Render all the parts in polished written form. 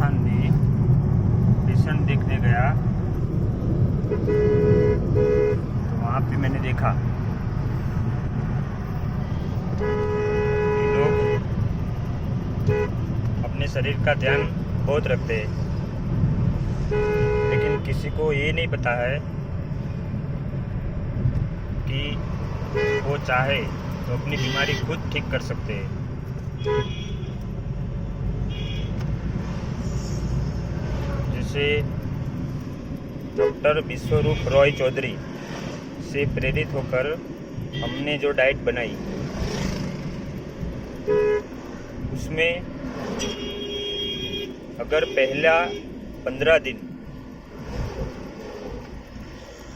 राजस्थान में पेशेंट देखने गया तो वहाँ पे मैंने देखा कि लोग अपने शरीर का ध्यान बहुत रखते हैं, लेकिन किसी को ये नहीं पता है कि वो चाहे तो अपनी बीमारी खुद ठीक कर सकते हैं। जैसे डॉक्टर विश्वरूप रॉय चौधरी से प्रेरित होकर हमने जो डाइट बनाई, उसमें अगर पहला 15 दिन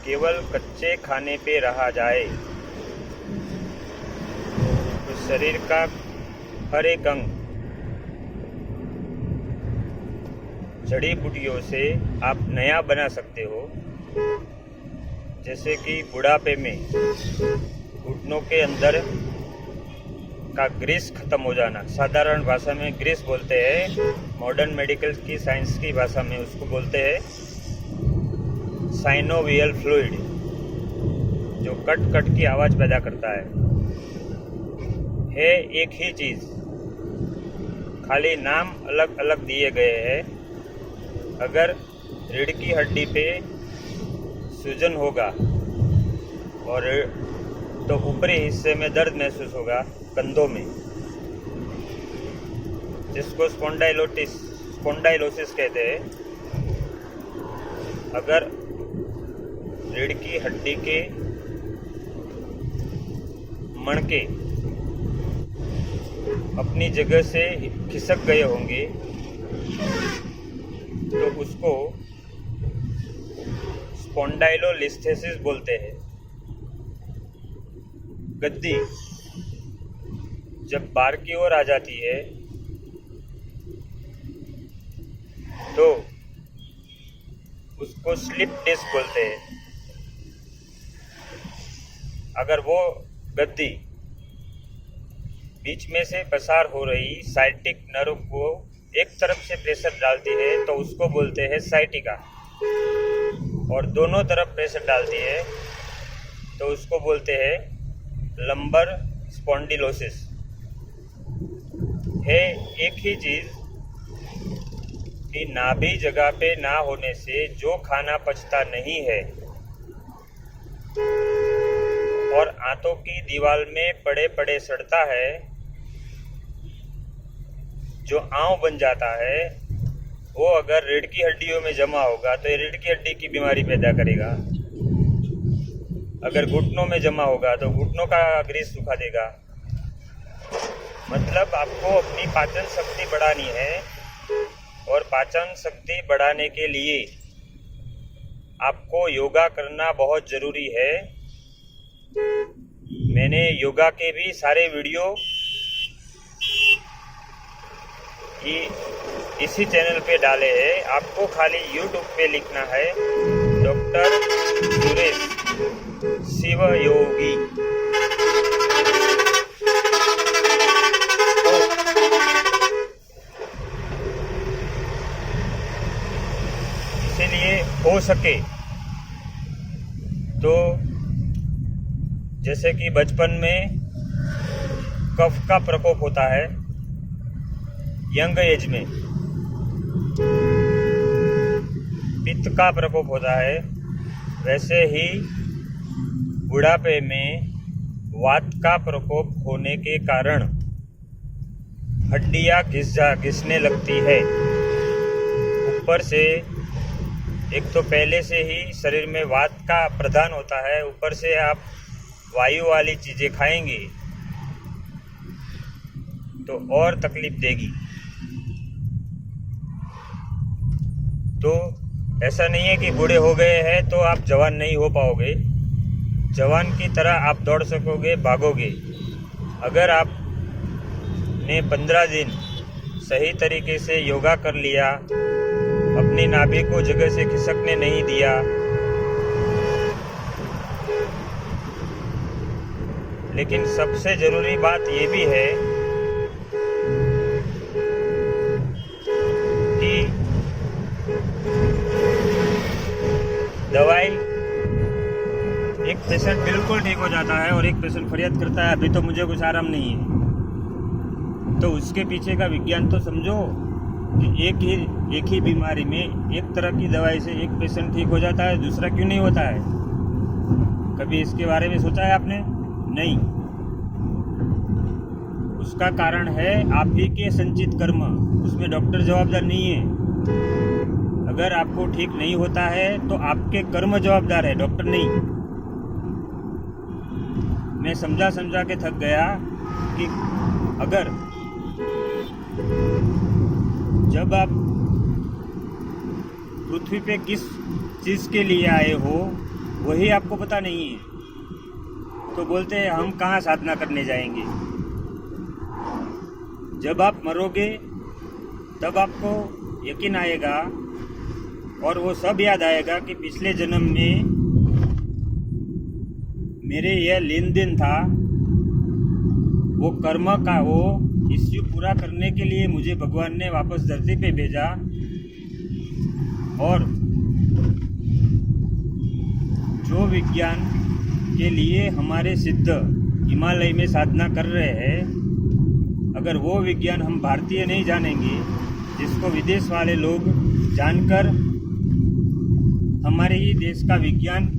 केवल कच्चे खाने पे रहा जाए तो शरीर का हर एक अंग जड़ी बूटियों से आप नया बना सकते हो। जैसे कि बुढ़ापे में घुटनों के अंदर का ग्रीस खत्म हो जाना, साधारण भाषा में ग्रीस बोलते हैं, मॉडर्न मेडिकल की साइंस की भाषा में उसको बोलते हैं साइनोवियल फ्लूइड, जो कट कट की आवाज़ पैदा करता है एक ही चीज़, खाली नाम अलग अलग दिए गए हैं। अगर रीढ़ की हड्डी पे सूजन होगा और तो ऊपरी हिस्से में दर्द महसूस होगा कंधों में, जिसको स्पॉन्डाइलोसिस कहते हैं। अगर रीढ़ की हड्डी के मणके अपनी जगह से खिसक गए होंगे तो उसको स्पॉन्डाइलोलिस्थेसिस बोलते हैं। गद्दी जब बाहर की ओर आ जाती है तो उसको स्लिप डिस्क बोलते हैं। अगर वो गद्दी बीच में से पसार हो रही साइटिक नर्व को एक तरफ से प्रेशर डालती है तो उसको बोलते हैं साइटिका, और दोनों तरफ प्रेशर डालती है तो उसको बोलते हैं लंबर स्पॉन्डिलोसिस। है एक ही चीज़ कि नाभि जगह पे ना होने से जो खाना पचता नहीं है और आंतों की दीवार में पड़े पड़े सड़ता है, जो आंव बन जाता है, वो अगर रीढ़ की हड्डियों में जमा होगा तो ये रीढ़ की हड्डी की बीमारी पैदा करेगा। अगर घुटनों में जमा होगा तो घुटनों का ग्रीस सुखा देगा। मतलब आपको अपनी पाचन शक्ति बढ़ानी है, और पाचन शक्ति बढ़ाने के लिए आपको योगा करना बहुत ज़रूरी है। मैंने योगा के भी सारे वीडियो इसी चैनल पे डाले हैं। आपको खाली YouTube पे लिखना है डॉक्टर सुरेश शिव योगी। इसीलिए हो सके तो जैसे कि बचपन में कफ का प्रकोप होता है यंग एज में, पित्त का प्रकोप होता है, वैसे ही बुढ़ापे में वात का प्रकोप होने के कारण हड्डियां घिसने लगती है। ऊपर से एक तो पहले से ही शरीर में वात का प्रदान होता है, ऊपर से आप वायु वाली चीज़ें खाएंगे तो और तकलीफ देगी। तो ऐसा नहीं है कि बूढ़े हो गए हैं तो आप जवान नहीं हो पाओगे, जवान की तरह आप दौड़ सकोगे, भागोगे। अगर आपने 15 दिन सही तरीके से योगा कर लिया, अपनी नाभि को जगह से खिसकने नहीं दिया, लेकिन सबसे ज़रूरी बात ये भी है कि पेशेंट बिल्कुल ठीक हो जाता है और एक पेशेंट फरियाद करता है अभी तो मुझे कुछ आराम नहीं है, तो उसके पीछे का विज्ञान तो समझो कि एक ही बीमारी में एक तरह की दवाई से एक पेशेंट ठीक हो जाता है, दूसरा क्यों नहीं होता है? कभी इसके बारे में सोचा है आपने? नहीं। उसका कारण है आप ही के संचित कर्म, उसमें डॉक्टर जवाबदार नहीं है। अगर आपको ठीक नहीं होता है तो आपके कर्म जवाबदार है, डॉक्टर नहीं। मैं समझा के थक गया कि अगर जब आप पृथ्वी पे किस चीज़ के लिए आए हो वही आपको पता नहीं है, तो बोलते हैं हम कहाँ साधना करने जाएंगे। जब आप मरोगे तब आपको यकीन आएगा और वो सब याद आएगा कि पिछले जन्म में मेरे यह लेन देन था, वो कर्म का वो इश्यू पूरा करने के लिए मुझे भगवान ने वापस धरती पे भेजा। और जो विज्ञान के लिए हमारे सिद्ध हिमालय में साधना कर रहे हैं, अगर वो विज्ञान हम भारतीय नहीं जानेंगे, जिसको विदेश वाले लोग जानकर हमारे ही देश का विज्ञान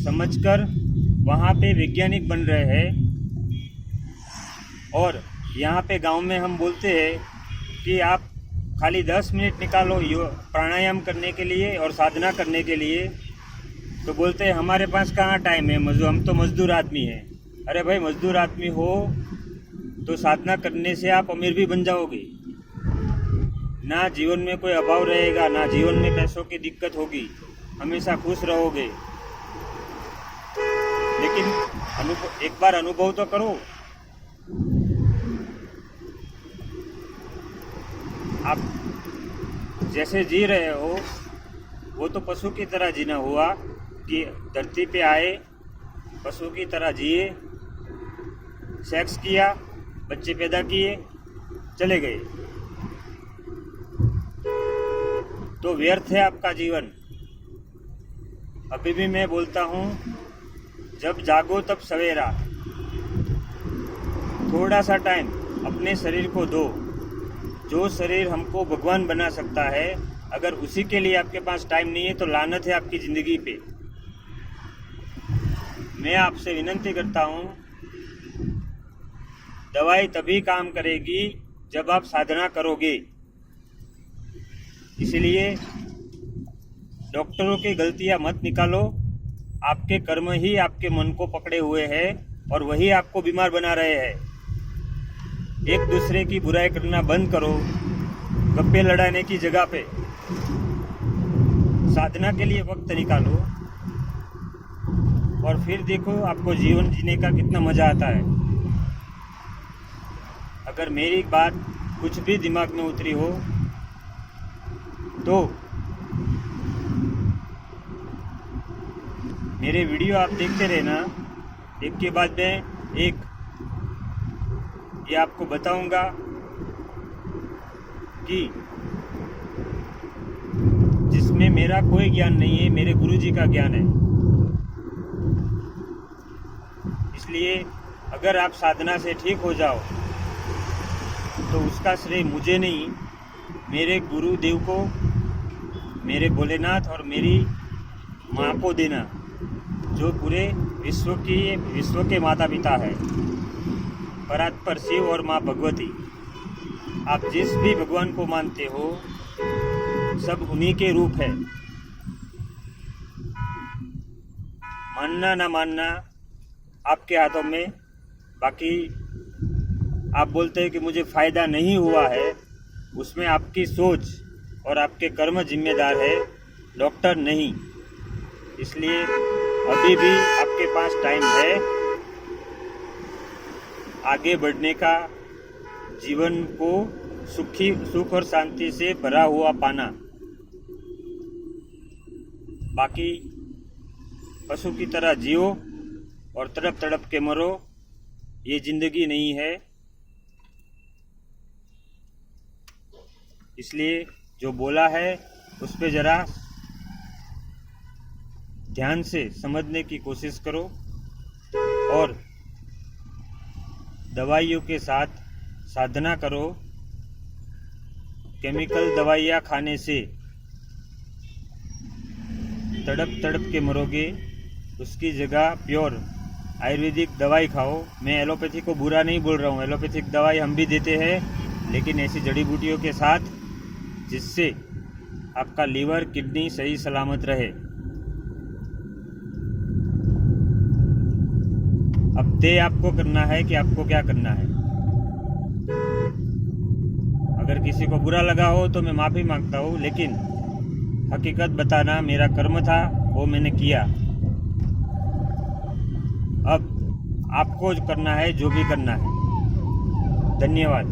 समझकर वहाँ पे वैज्ञानिक बन रहे हैं, और यहाँ पे गांव में हम बोलते हैं कि आप खाली 10 मिनट निकालो प्राणायाम करने के लिए और साधना करने के लिए, तो बोलते हैं हमारे पास कहाँ टाइम है, हम तो मजदूर आदमी हैं। अरे भाई, मजदूर आदमी हो तो साधना करने से आप अमीर भी बन जाओगे, ना जीवन में कोई अभाव रहेगा, ना जीवन में पैसों की दिक्कत होगी, हमेशा खुश रहोगे। लेकिन एक बार अनुभव तो करो। आप जैसे जी रहे हो वो तो पशु की तरह जीना हुआ कि धरती पे आए, पशु की तरह जिए, सेक्स किया, बच्चे पैदा किए, चले गए, तो व्यर्थ है आपका जीवन। अभी भी मैं बोलता हूँ, जब जागो तब सवेरा। थोड़ा सा टाइम अपने शरीर को दो। जो शरीर हमको भगवान बना सकता है, अगर उसी के लिए आपके पास टाइम नहीं है तो लानत है आपकी ज़िंदगी पे। मैं आपसे विनती करता हूँ, दवाई तभी काम करेगी जब आप साधना करोगे। इसलिए डॉक्टरों की गलतियाँ मत निकालो। आपके कर्म ही आपके मन को पकड़े हुए हैं और वही आपको बीमार बना रहे हैं। एक दूसरे की बुराई करना बंद करो। गप्पे लड़ाने की जगह पे साधना के लिए वक्त निकालो और फिर देखो आपको जीवन जीने का कितना मज़ा आता है। अगर मेरी बात कुछ भी दिमाग में उतरी हो तो मेरे वीडियो आप देखते रहना। एक के बाद में एक ये आपको बताऊंगा कि जिसमें मेरा कोई ज्ञान नहीं है, मेरे गुरुजी का ज्ञान है। इसलिए अगर आप साधना से ठीक हो जाओ तो उसका श्रेय मुझे नहीं, मेरे गुरुदेव को, मेरे भोलेनाथ और मेरी माँ को देना, जो पूरे विश्व के माता पिता है, परात्पर शिव और माँ भगवती। आप जिस भी भगवान को मानते हो सब उन्हीं के रूप है। मानना ना मानना आपके हाथों में। बाकी आप बोलते हैं कि मुझे फ़ायदा नहीं हुआ है, उसमें आपकी सोच और आपके कर्म जिम्मेदार है, डॉक्टर नहीं। इसलिए अभी भी आपके पास टाइम है आगे बढ़ने का, जीवन को सुख और शांति से भरा हुआ पाना। बाकी पशु की तरह जियो और तड़प तड़प के मरो, ये जिंदगी नहीं है। इसलिए जो बोला है उस पे ज़रा ध्यान से समझने की कोशिश करो और दवाइयों के साथ साधना करो। केमिकल दवाइयाँ खाने से तड़प तड़प के मरोगे, उसकी जगह प्योर आयुर्वेदिक दवाई खाओ। मैं एलोपैथी को बुरा नहीं बोल रहा हूँ, एलोपैथिक दवाई हम भी देते हैं, लेकिन ऐसी जड़ी बूटियों के साथ जिससे आपका लीवर किडनी सही सलामत रहे। अब तय आपको करना है कि आपको क्या करना है। अगर किसी को बुरा लगा हो तो मैं माफ़ी मांगता हूँ, लेकिन हकीकत बताना मेरा कर्म था, वो मैंने किया। अब आपको करना है जो भी करना है। धन्यवाद।